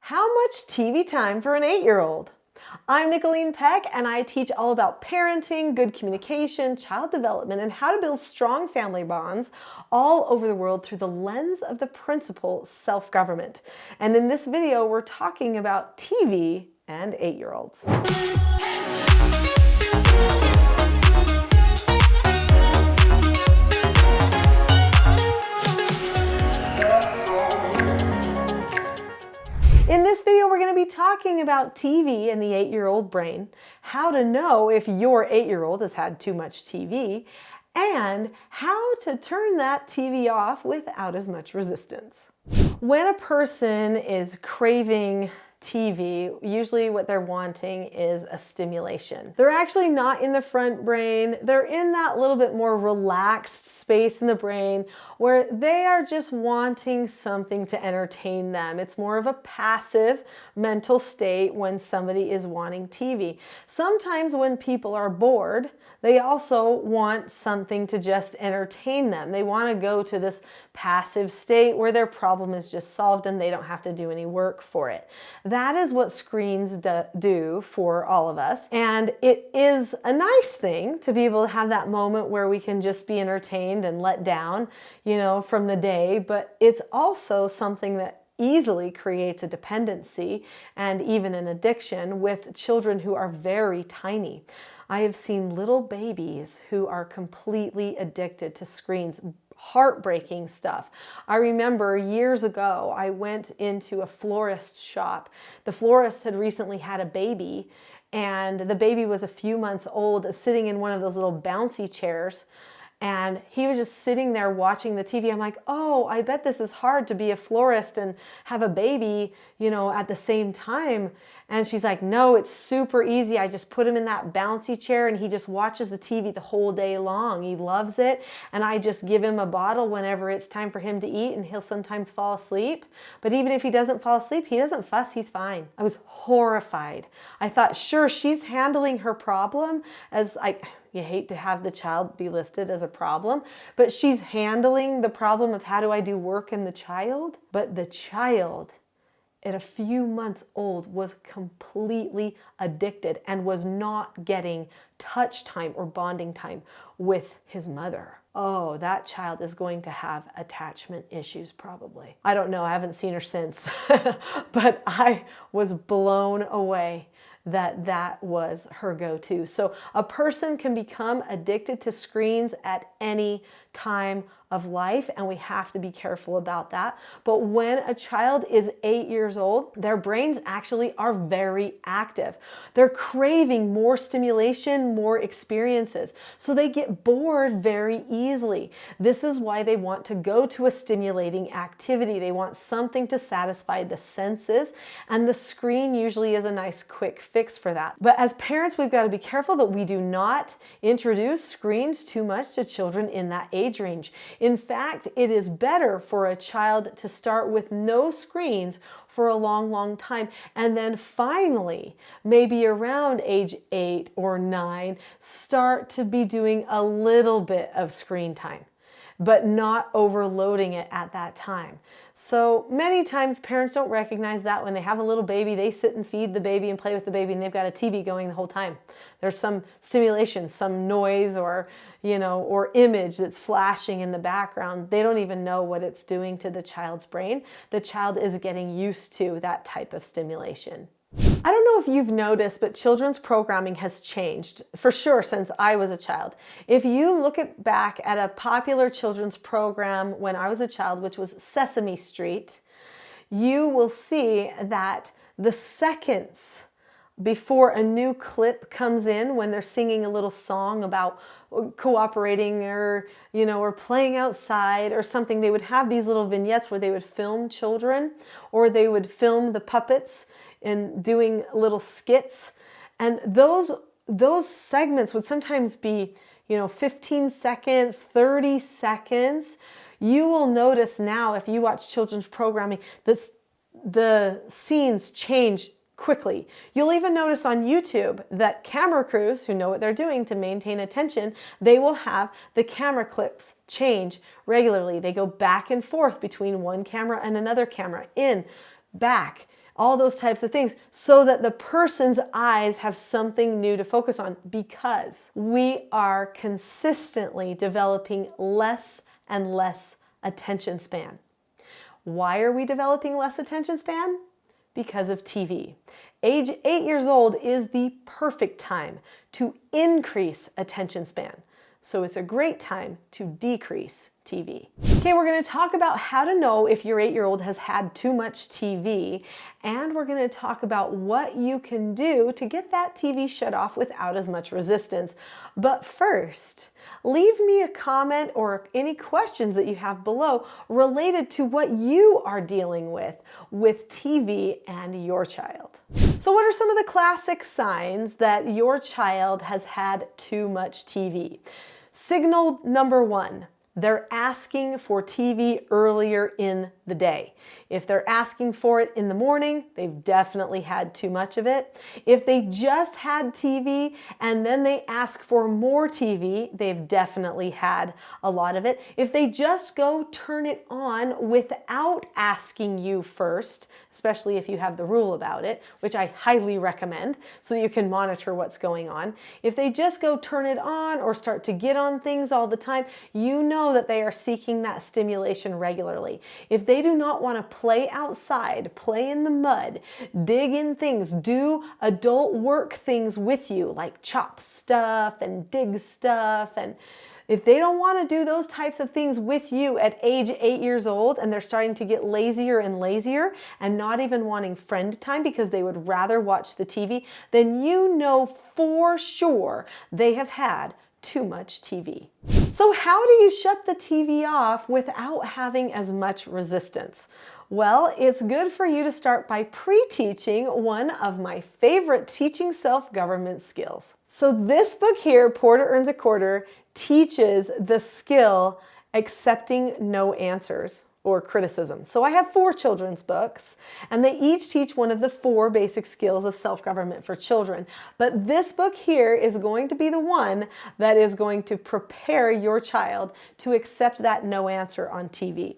How much TV time for an 8-year-old? I'm Nicholeen Peck, and I teach all about parenting, good communication, child development, and how to build strong family bonds all over the world through the lens of the principle self-government. And in this video, we're talking about TV and 8-year-olds. In this video, we're going to be talking about TV and the 8-year-old brain, how to know if your 8-year-old has had too much TV, and how to turn that TV off without as much resistance. When a person is craving TV, usually what they're wanting is a stimulation. They're actually not in the front brain. They're in that little bit more relaxed space in the brain where they are just wanting something to entertain them. It's more of a passive mental state when somebody is wanting TV. Sometimes when people are bored, they also want something to just entertain them. They want to go to this passive state where their problem is just solved and they don't have to do any work for it. That is what screens do for all of us. And it is a nice thing to be able to have that moment where we can just be entertained and let down, from the day. But it's also something that easily creates a dependency and even an addiction with children who are very tiny. I have seen little babies who are completely addicted to screens. Heartbreaking stuff. I remember years ago, I went into a florist shop. The florist had recently had a baby, and the baby was a few months old, sitting in one of those little bouncy chairs. And he was just sitting there watching the TV. I'm like, oh, I bet this is hard to be a florist and have a baby, at the same time. And she's like, no, it's super easy. I just put him in that bouncy chair and he just watches the TV the whole day long. He loves it. And I just give him a bottle whenever it's time for him to eat, and he'll sometimes fall asleep. But even if he doesn't fall asleep, he doesn't fuss, he's fine. I was horrified. I thought, sure, she's handling her problem as you hate to have the child be listed as a problem, but she's handling the problem of how do I do work in the child? But the child at a few months old was completely addicted and was not getting touch time or bonding time with his mother. Oh, that child is going to have attachment issues probably. I don't know, I haven't seen her since, but I was blown away that was her go-to. So a person can become addicted to screens at any time of life, and we have to be careful about that. But when a child is 8 years old, their brains actually are very active. They're craving more stimulation, more experiences. So they get bored very easily. This is why they want to go to a stimulating activity. They want something to satisfy the senses, and the screen usually is a nice quick fix for that. But as parents, we've got to be careful that we do not introduce screens too much to children in that age range. In fact, it is better for a child to start with no screens for a long, long time, and then finally, maybe around age 8 or 9, start to be doing a little bit of screen time, but not overloading it at that time. So many times parents don't recognize that when they have a little baby, they sit and feed the baby and play with the baby, and they've got a TV going the whole time. There's some stimulation, some noise or image that's flashing in the background. They don't even know what it's doing to the child's brain. The child is getting used to that type of stimulation. I don't know if you've noticed, but children's programming has changed for sure since I was a child. If you look back at a popular children's program when I was a child, which was Sesame Street, you will see that the seconds before a new clip comes in, when they're singing a little song about cooperating or playing outside or something, they would have these little vignettes where they would film children, or they would film the puppets and doing little skits. And those segments would sometimes be 15 seconds, 30 seconds. You will notice now, if you watch children's programming, that the scenes change quickly. You'll even notice on YouTube that camera crews who know what they're doing to maintain attention, they will have the camera clips change regularly. They go back and forth between one camera and another camera, in, back, all those types of things, so that the person's eyes have something new to focus on, because we are consistently developing less and less attention span. Why are we developing less attention span? Because of TV. Age 8 years old is the perfect time to increase attention span. So it's a great time to decrease TV. Okay, we're going to talk about how to know if your 8-year-old has had too much TV, and we're going to talk about what you can do to get that TV shut off without as much resistance. But first, leave me a comment or any questions that you have below related to what you are dealing with TV and your child. So what are some of the classic signs that your child has had too much TV? Signal number 1. They're asking for TV earlier in the day. If they're asking for it in the morning, they've definitely had too much of it. If they just had TV and then they ask for more TV, they've definitely had a lot of it. If they just go turn it on without asking you first, especially if you have the rule about it, which I highly recommend so that you can monitor what's going on. If they just go turn it on or start to get on things all the time, you know that they are seeking that stimulation regularly. If they do not want to play outside, play in the mud, dig in things, do adult work things with you, like chop stuff and dig stuff, and if they don't want to do those types of things with you at age 8 years old, and they're starting to get lazier and lazier and not even wanting friend time because they would rather watch the TV, then you know for sure they have had too much TV. So how do you shut the TV off without having as much resistance? Well, it's good for you to start by pre-teaching one of my favorite teaching self-government skills. So this book here, Porter Earns a Quarter, teaches the skill accepting no answers or criticism. So I have 4 children's books, and they each teach one of the 4 basic skills of self-government for children. But this book here is going to be the one that is going to prepare your child to accept that no answer on TV.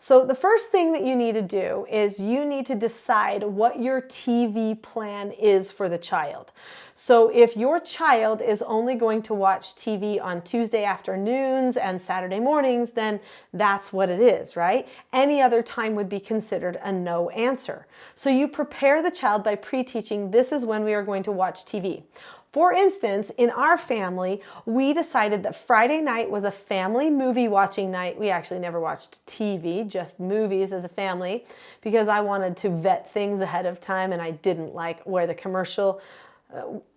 So the first thing that you need to do is you need to decide what your TV plan is for the child. So if your child is only going to watch TV on Tuesday afternoons and Saturday mornings, then that's what it is, right? Any other time would be considered a no answer. So you prepare the child by pre-teaching, this is when we are going to watch TV. For instance, in our family, we decided that Friday night was a family movie watching night. We actually never watched TV, just movies as a family, because I wanted to vet things ahead of time, and I didn't like where the commercial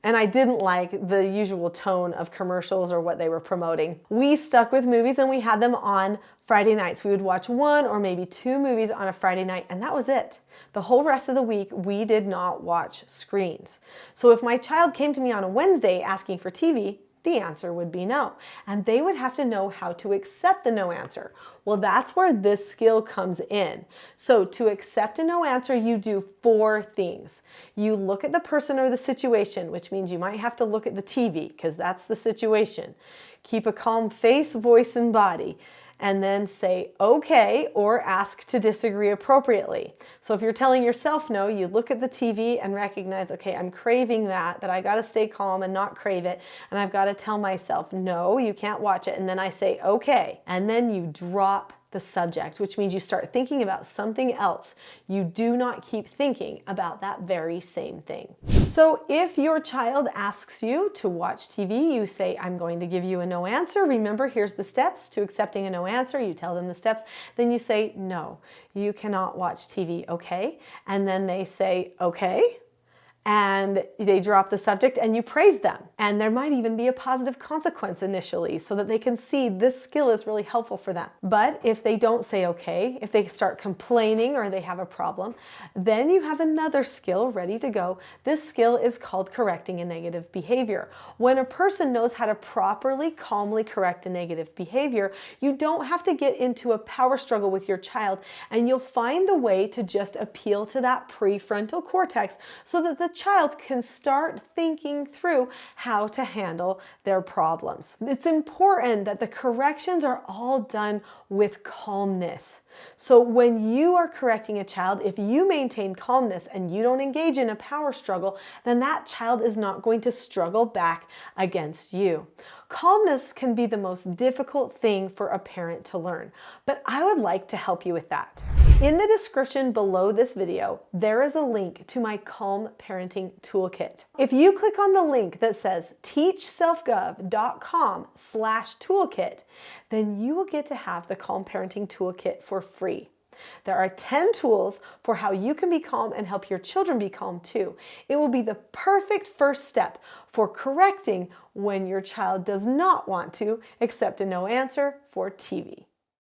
and I didn't like the usual tone of commercials or what they were promoting. We stuck with movies, and we had them on Friday nights. We would watch 1 or maybe 2 movies on a Friday night, and that was it. The whole rest of the week, we did not watch screens. So if my child came to me on a Wednesday asking for TV, the answer would be no. And they would have to know how to accept the no answer. Well, that's where this skill comes in. So to accept a no answer, you do 4 things. You look at the person or the situation, which means you might have to look at the TV because that's the situation. Keep a calm face, voice, and body. And then say okay or ask to disagree appropriately. So if you're telling yourself no, you look at the TV and recognize, okay, I'm craving that, but I got to stay calm and not crave it. And I've got to tell myself, no, you can't watch it. And then I say okay. And then you drop the subject, which means you start thinking about something else. You do not keep thinking about that very same thing. So if your child asks you to watch TV, you say, I'm going to give you a no answer. Remember, here's the steps to accepting a no answer. You tell them the steps. Then you say, no, you cannot watch TV, okay? And then they say, okay. And they drop the subject and you praise them. And there might even be a positive consequence initially so that they can see this skill is really helpful for them. But if they don't say okay, if they start complaining or they have a problem, then you have another skill ready to go. This skill is called correcting a negative behavior. When a person knows how to properly, calmly correct a negative behavior, you don't have to get into a power struggle with your child, and you'll find the way to just appeal to that prefrontal cortex so that the child can start thinking through how to handle their problems. It's important that the corrections are all done with calmness. So when you are correcting a child, if you maintain calmness and you don't engage in a power struggle, then that child is not going to struggle back against you. Calmness can be the most difficult thing for a parent to learn, but I would like to help you with that. In the description below this video, there is a link to my Calm Parenting Toolkit. If you click on the link that says teachselfgov.com/toolkit, then you will get to have the Calm Parenting Toolkit for free. There are 10 tools for how you can be calm and help your children be calm too. It will be the perfect first step for correcting when your child does not want to accept a no answer for TV.